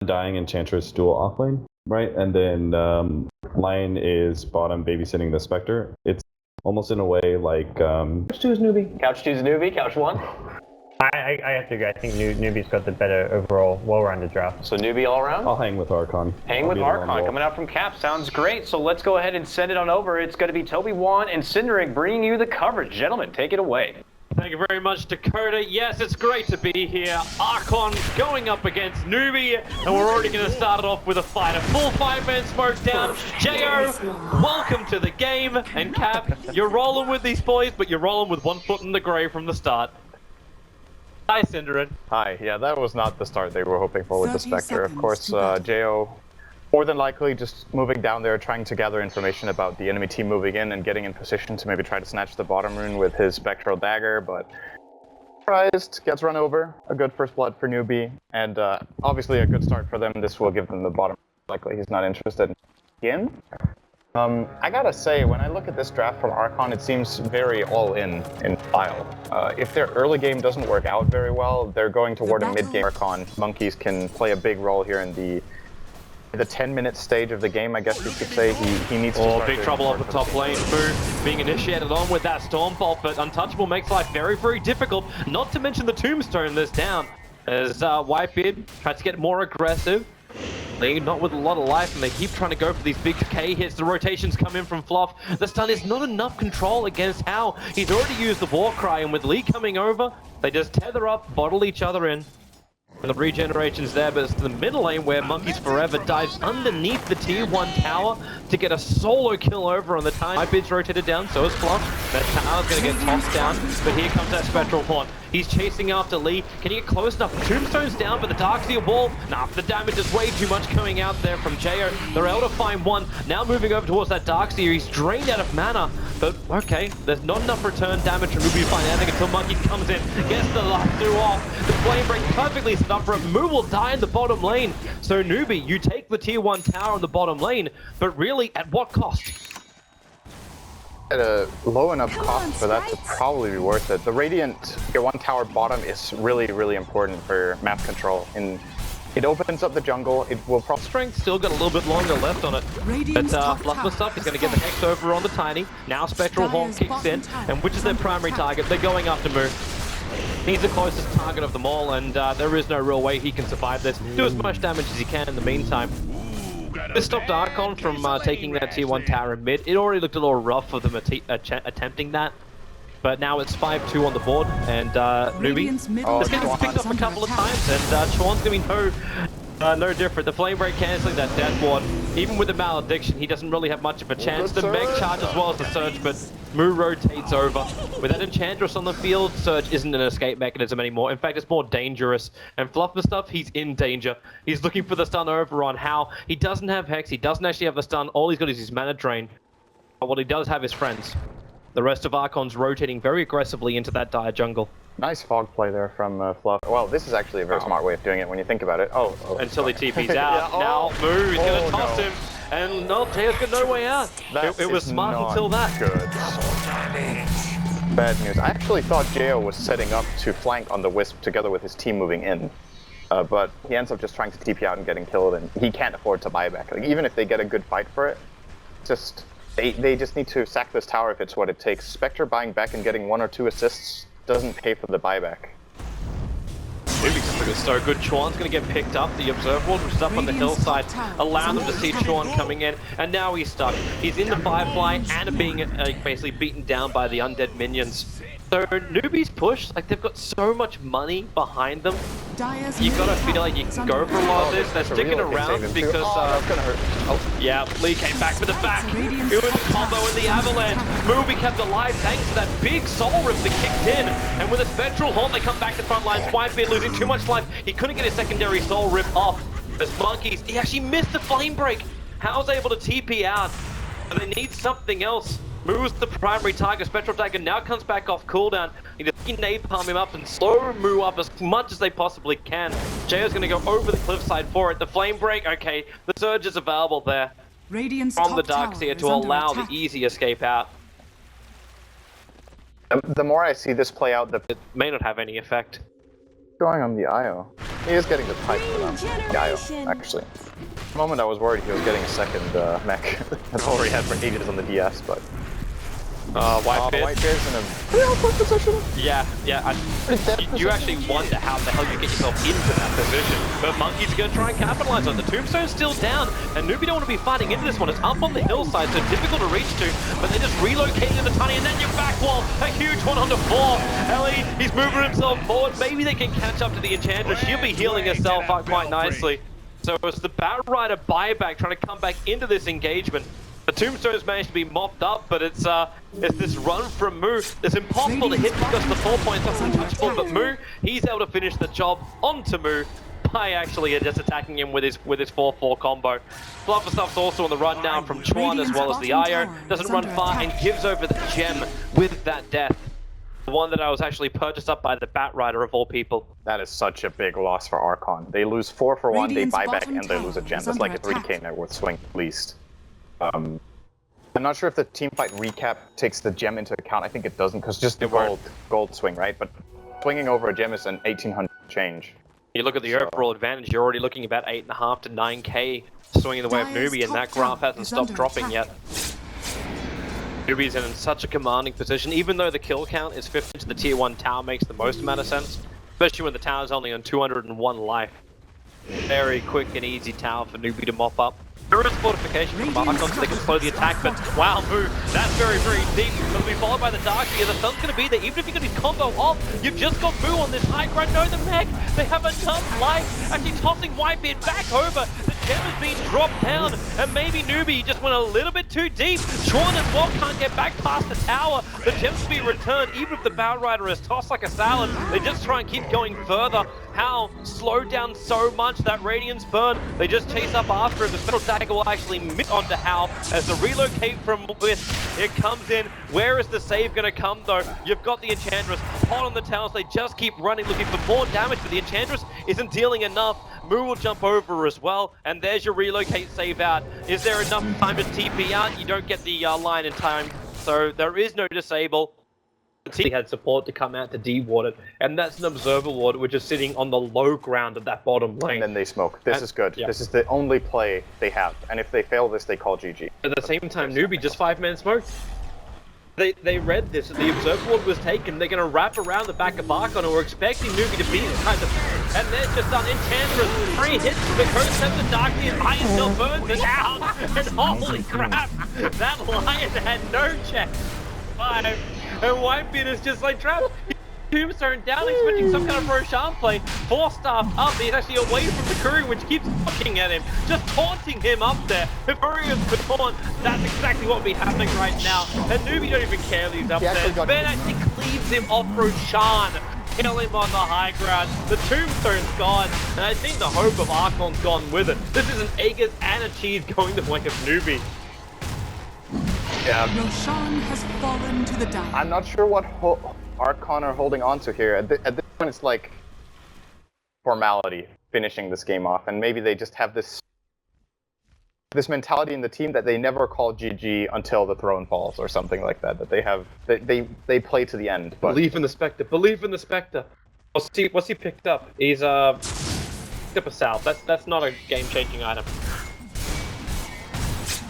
Dying Enchantress dual offlane, right? And then Lion is bottom babysitting the Spectre. It's almost in a way like Couch 2 is Newbee. Couch 2 is Newbee. Couch 1. I have to agree. I think Newbee's got the better overall, well-rounded draft. So Newbee all around? I'll hang with Archon. Hang with Archon coming out from Cap. Sounds great. So let's go ahead and send it on over. It's going to be Toby Wan and Cinderic bringing you the coverage. Gentlemen, take it away. Thank you very much, Dakota. Yes, it's great to be here. Archon going up against Newbee, and we're already going to start it off with a fight. A full 5-man smoke down. Jo, welcome to the game. And Cap, you're rolling with these boys, but you're rolling with one foot in the grave from the start. Hi, Cinderic. Hi. Yeah, that was not the start they were hoping for with the Spectre. Of course, Jo, more than likely just moving down there, trying to gather information about the enemy team moving in and getting in position to maybe try to snatch the bottom rune with his Spectral Dagger, but surprised, gets run over. A good first blood for Newbee, and obviously a good start for them. This will give them the bottom. Likely he's not interested in. I gotta say, when I look at this draft from Archon, it seems very all-in style. If their early game doesn't work out very well, they're going toward a mid-game Archon. Monkeys can play a big role here in the 10-minute stage of the game, I guess you could say. He needs to start big trouble up the top lane. Move being initiated on with that Stormbolt, but Untouchable makes life very, very difficult. Not to mention the Tombstone that's down. As Whitebeard tries to get more aggressive. They're not with a lot of life, and they keep trying to go for these big K hits. The rotations come in from Fluff. The stun is not enough control against Hao. He's already used the Warcry, and with Lee coming over, they just tether up, bottle each other in. And the regeneration's there, but it's the middle lane where Monkeys Forever dives underneath the tier 1 tower to get a solo kill over on the time. Whitebeard's rotated down, so is Fluff. That tower's going to get tossed down, but here comes that Spectral Horn. He's chasing after Lee. Can he get close enough? Tombstone's down, but the Darkseer wall. Nah, the damage is way too much coming out there from Jo. They're able to find one. Now moving over towards that Darkseer. He's drained out of mana, but okay, there's not enough return damage from Newbee to find anything until Monkey comes in, gets the life through off. The flame break perfectly set up for it. Moo will die in the bottom lane. So Newbee, you take the tier 1 tower in the bottom lane, but really at what cost? At a low enough cost for that to probably be worth it. The Radiant tier 1 tower bottom is really, really important for map control. And it opens up the jungle. It will probably... Strength still got a little bit longer left on it. But Fluff stuff is going to get the Hex over on the Tiny. Now Spectral Horn kicks in, and which is their primary target? They're going after Moo. He's the closest target of them all, and there is no real way he can survive this. Do as much damage as he can in the meantime. This stopped Archon from taking that tier 1 tower in mid. It already looked a little rough for them attempting that. But now it's 5-2 on the board, and Newbee is getting picked up a couple of times, and Chorn's going to be no different. The Flame Break cancelling that Death Ward. Even with the Malediction, he doesn't really have much of a chance. The Meg charge as well as the Surge, but Moo rotates over. With that Enchantress on the field, Surge isn't an escape mechanism anymore. In fact, it's more dangerous. And Fluff and stuff, he's in danger. He's looking for the stun over on Hao. He doesn't have Hex, he doesn't actually have the stun. All he's got is his mana drain. But what he does have is friends. The rest of Archon's rotating very aggressively into that dire jungle. Nice fog play there from Fluff. Well, this is actually a very smart way of doing it when you think about it. Until he TP's out. Yeah, now Moo is going to toss him. And no, Jaya's got no way out. It was smart until that. Good. Bad news. I actually thought Jo was setting up to flank on the Wisp together with his team moving in. But he ends up just trying to TP out and getting killed, and he can't afford to buy back. Like, even if they get a good fight for it, they just need to sack this tower if it's what it takes. Spectre buying back and getting 1 or 2 assists doesn't pay for the buyback. Newbee's so good. Chorn's going to get picked up. The Observer Ward, which is up on the hillside, allow them to see Chorn coming in, and now he's stuck. He's in the Firefly and being basically beaten down by the undead minions. So Newbee's push, like they've got so much money behind them. You gotta feel like you can go for a lot of this. They're sticking around because that's gonna hurt. Yeah, Lee came back for the back. It was the combo in the avalanche. Newbee kept alive thanks to that big soul rip that kicked in. And with a Spectral Horn, they come back to front lines. Whitebeard losing too much life. He couldn't get his secondary soul rip off. As Monkeys, he actually missed the flame break. Hao's able to TP out, but they need something else. Moo's the primary target. Spectral Dagger now comes back off cooldown. He just napalm him up and slow Moo up as much as they possibly can. Jaya's going to go over the cliffside for it. The flame break, okay. The Surge is available there from the Darkseer to allow the easy escape out. The more I see this play out, It may not have any effect. going on the IO. He is getting the pipe for them. Gaio, actually. For the moment I was worried he was getting a second mech. That's all he had for ages on the DS, but... Whitebeard's in a pretty awkward position. Yeah. You actually wonder how the hell you get yourself into that position. But Monkey's going to try and capitalize on it. The Tombstone's still down, and Newbee don't want to be fighting into this one. It's up on the hillside, so difficult to reach to, but they just relocate into Tiny, and then your back wall, a huge one onto 4. Ellie, he's moving himself forward. Maybe they can catch up to the Enchantress. She'll be healing herself up quite nicely. So it's the Bat Rider buyback trying to come back into this engagement. The Tombstone's managed to be mopped up, but it's this run from Moo. It's impossible to hit because the 4 points are untouchable, but Moo, he's able to finish the job onto Moo by actually just attacking him with his 4-4 combo. Fluffer Stuff's also on the run down from Chuan as well as the Io. Doesn't run far and gives over the gem with that death. The one that I was actually purchased up by the Bat Rider of all people. That is such a big loss for Archon. They lose 4 for 1, they buy back, and they lose a gem. That's like a 3k net worth swing at least. I'm not sure if the teamfight recap takes the gem into account. I think it doesn't, because just the gold swing, right? But swinging over a gem is an 1800 change. You look at the overall advantage, you're already looking about 8.5 to 9k swinging the way of Newbee, and that graph hasn't stopped dropping yet. Newbee's in such a commanding position, even though the kill count is 50 to the tier 1 tower makes the most amount of sense, especially when the tower's only on 201 life. Very quick and easy tower for Newbee to mop up. There is fortification from Archon so they can slow the attack, but wow, Moo, that's very, very deep. It'll be followed by the Dark here. The Sun's going to be there. Even if you get his combo off, you've just got Moo on this high ground. No, the mech, they have enough life. Actually tossing Whitebeard back over. The gem has been dropped down, and maybe Newbee just went a little bit too deep. Chuan as well can't get back past the tower. The gem's to be returned, even if the Bow Rider is tossed like a salad. They just try and keep going further. How slowed down so much that Radiance burn. They just chase up after it. The special dagger will actually miss onto Hal as the relocate from Wisp. It comes in. Where is the save going to come though? You've got the Enchantress hot on the towers. They just keep running, looking for more damage, but the Enchantress isn't dealing enough. Moo will jump over as well, and there's your relocate save out. Is there enough time to TP out? You don't get the line in time, so there is no disable. He had support to come out to de-ward it, and that's an observer ward which is sitting on the low ground of that bottom lane. And then they smoke. This is good. Yeah. This is the only play they have, and if they fail this, they call GG. At the same time, Newbee just 5-man smoked. They read this, the observer ward was taken. They're going to wrap around the back of Archon, and we're expecting Newbee to be kind of... And they're just done Enchantress. 3 hits, the curse sets the Darkly, and Iron still burns it out. And holy crap, that Lion had no check. 5. And Whitebeard is just like trapped. Tombstone down, expecting some kind of Roshan play. 4-staffed up, he's actually away from the Courier, which keeps looking at him, just taunting him up there. If Courier's been taunt, that's exactly what will be happening right now. And Newbie don't even care that he's up there. Ben actually cleaves him off Roshan. Kill him on the high ground. The Tombstone's gone, and I think the hope of Archon's gone with it. This is an Aegis and a cheese going the way of Newbee. Yeah. Roshan has fallen to the dive. I'm not sure what Archon are holding on to here. At this point, it's like formality, finishing this game off, and maybe they just have this mentality in the team that they never call GG until the throne falls or something like that. That they have, they play to the end. But believe in the Spectre. Believe in the Spectre. What's he picked up? He's picked up a salve. That's not a game-changing item.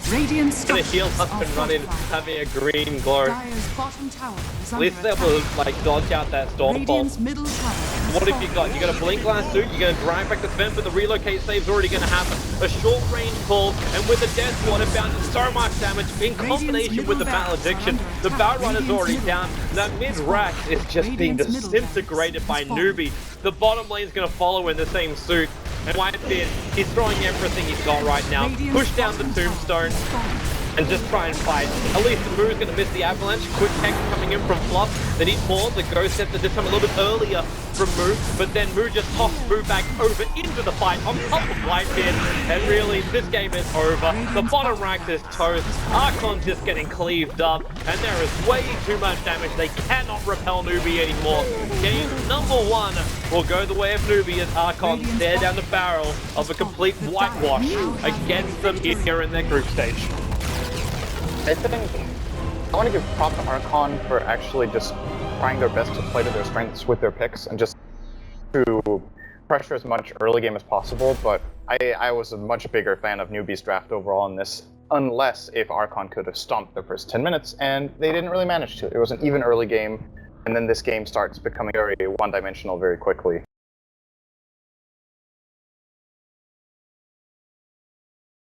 Radiant gonna heal up and run in, having a green glow. At least they're able to like dodge out that storm bolt. What have you got? You got a blink last suit, you're gonna drive back the defense, but the relocate save's already gonna happen. A short range pull, and with the death ward, it bounces so much damage in combination with the malediction. The Bow Rider's already down. That mid-rack is just being disintegrated by Newbee. The bottom lane's gonna follow in the same suit. And Whitebeard, he's throwing everything he's got right now. Push down the Tombstone and just try and fight. At least Moo's going to miss the avalanche. Quick tech coming in from Fluff. They need more. The Ghost Scepter did come a little bit earlier from Moo, but then Moo just tossed Moo back over into the fight on top of Whitebeard. And really, this game is over. The bottom rank is toast. Archon's just getting cleaved up, and there is way too much damage. They cannot repel Newbee anymore. Game number 1 will go the way of Newbie as Archon stare down the barrel of a complete whitewash against them here in their group stage. I think I want to give props to Archon for actually just trying their best to play to their strengths with their picks and just to pressure as much early game as possible, but I was a much bigger fan of Newbee's draft overall in this, unless if Archon could have stomped the first 10 minutes, and they didn't really manage to. It was an even early game, and then this game starts becoming very one-dimensional very quickly.